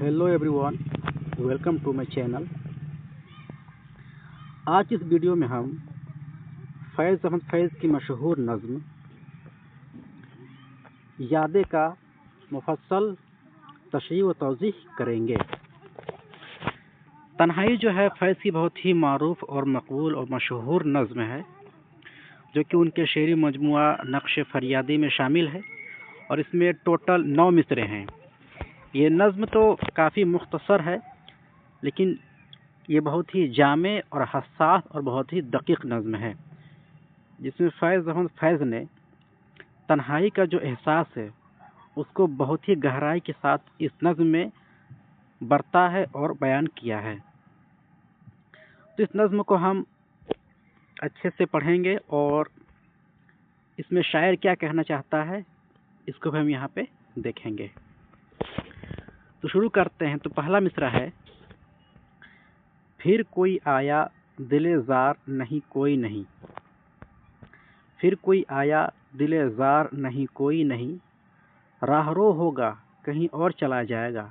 Hello everyone, welcome to my channel. आज इस video में हम फैज़ अहमद फैज़ की मशहूर नज़्म यादें का मुफस्सल तशरीह व तौज़ीह करेंगे। तन्हाई जो है फैज़ की बहुत ही मारूफ और मकबूल और मशहूर नज़्म है, जो कि उनके शेरी मजमुआ नक्श फरियादी में शामिल है और इसमें टोटल 9 मिसरे हैं। ये नज़्म तो काफ़ी मुख्तसर है, लेकिन ये बहुत ही जामे और हसास और बहुत ही दक़ीक़ नज़्म है, जिसमें फैज़ अहमद फैज़ ने तन्हाई का जो एहसास है उसको बहुत ही गहराई के साथ इस नज़्म में बरता है और बयान किया है। तो इस नज़्म को हम अच्छे से पढ़ेंगे और इसमें शायर क्या कहना चाहता है इसको भी हम यहाँ पे देखेंगे। तो शुरू करते हैं। तो पहला मिसरा है, फिर कोई आया दिले ज़ार नहीं कोई नहीं, फिर कोई आया दिले ज़ार नहीं कोई नहीं, राहरो होगा कहीं और चला जाएगा।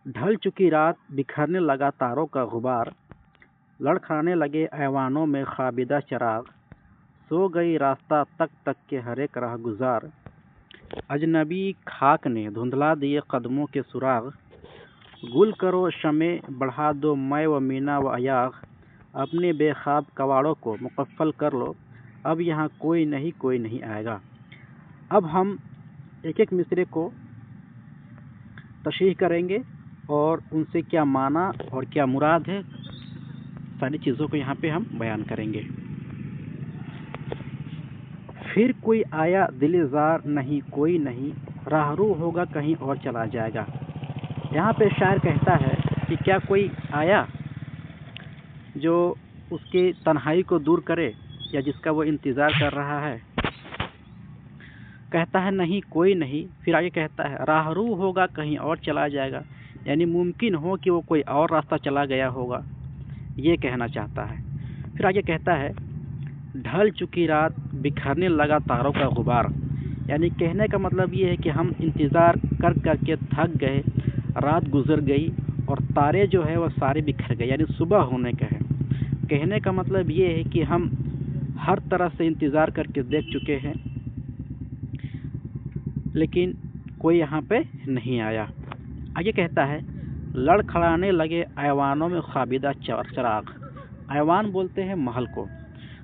ढल चुकी रात बिखरने लगा तारों का गुबार, लड़खड़ाने लगे ऐवानों में खाबिदा चराग, सो गई रास्ता तक तक के हर एक राह गुजार, अजनबी खाक ने धुंधला दिए कदमों के सुराग, गुल करो शमे बढ़ा दो मैं व मीना व अयाग, अपने बेखाब कवाड़ों को मुकफ़ल कर लो, अब यहाँ कोई नहीं आएगा। अब हम एक एक मिसरे को तशरीह करेंगे और उनसे क्या माना और क्या मुराद है, सारी चीज़ों को यहाँ पे हम बयान करेंगे। फिर कोई आया दिल ज़ार नहीं कोई नहीं, राहरू होगा कहीं और चला जाएगा। यहाँ पे शायर कहता है कि क्या कोई आया जो उसके तन्हाई को दूर करे या जिसका वो इंतज़ार कर रहा है। कहता है नहीं कोई नहीं, फिर आगे कहता है राहरू होगा कहीं और चला जाएगा, यानी मुमकिन हो कि वो कोई और रास्ता चला गया होगा, ये कहना चाहता है। फिर आगे कहता है ढल चुकी रात बिखरने लगा तारों का गुबार, यानी कहने का मतलब ये है कि हम इंतज़ार कर कर के थक गए, रात गुजर गई और तारे जो है वह सारे बिखर गए, यानी सुबह होने का है। कहने का मतलब ये है कि हम हर तरह से इंतज़ार करके देख चुके हैं, लेकिन कोई यहाँ पे नहीं आया। आगे कहता है लड़खड़ाने लगे ऐवानों में खाबिदा चराग, ऐवान बोलते हैं महल को।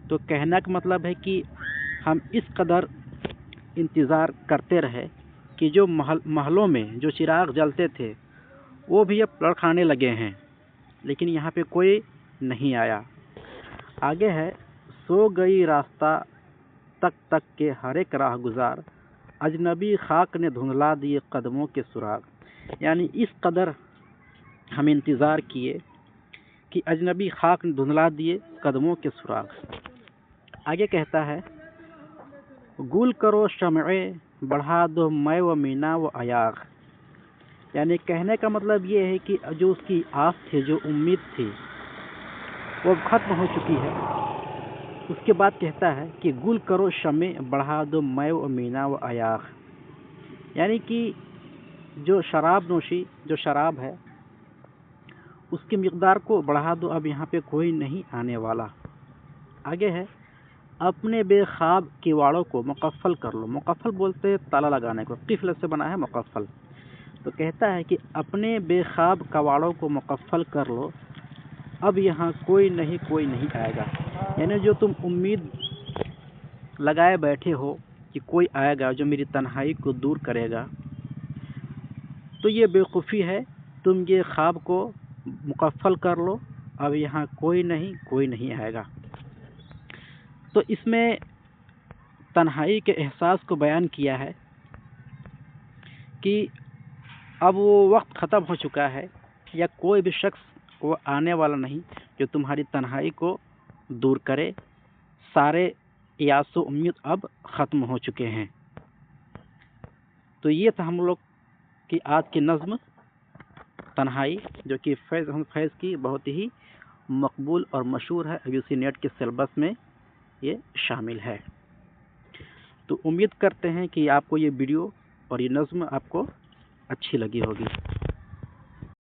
तो कहने का मतलब है कि हम इस कदर इंतज़ार करते रहे कि जो महलों में जो चिराग जलते थे वो भी अब लड़खड़ाने लगे हैं, लेकिन यहाँ पे कोई नहीं आया। आगे है सो गई रास्ता तक तक के हर एक राह गुजार, अजनबी खाक ने धुंधला दिए कदमों के सुराग, यानी इस कदर हम इंतज़ार किए कि अजनबी खाक ने धुंधला दिए कदमों के सुराग। आगे कहता है गुल करो शमए बढ़ा दो मैं व मीना व अयाग, यानी कहने का मतलब ये है कि जो उसकी आस थी, जो उम्मीद थी, वो ख़त्म हो चुकी है। उसके बाद कहता है कि गुल करो शमे बढ़ा दो मैं व मीना व अयाग, यानी कि जो शराब नोशी, जो शराब है, उसकी मिक़दार को बढ़ा दो, अब यहाँ पे कोई नहीं आने वाला। आगे है अपने बेखाब किवाड़ों को मुकफ़ल कर लो। मुकफ़ल बोलते हैं ताला लगाने को, क़िफ़ल से बना है मुकफ़ल। तो कहता है कि अपने बेखाब कवाड़ों को मुकफ़ल कर लो, अब यहाँ कोई नहीं आएगा, यानी जो तुम उम्मीद लगाए बैठे हो कि कोई आएगा जो मेरी तन्हाई को दूर करेगा, तो ये बेवकूफ़ी है। तुम ये ख्वाब को मुकफ़ल कर लो, अब यहाँ कोई नहीं आएगा। तो इसमें तन्हाई के एहसास को बयान किया है कि अब वो वक्त ख़त्म हो चुका है, या कोई भी शख्स वो आने वाला नहीं जो तुम्हारी तन्हाई को दूर करे। सारे यासो उम्मीद अब ख़त्म हो चुके हैं। तो ये था हम लोग की आज की नज़्म तन्हाई, जो कि फैज़ अहमद फैज़ की बहुत ही मकबूल और मशहूर है। UC नेट के सिलेबस में ये शामिल है। तो उम्मीद करते हैं कि आपको ये वीडियो और ये नज़्म आपको اچھی لگی ہوگی۔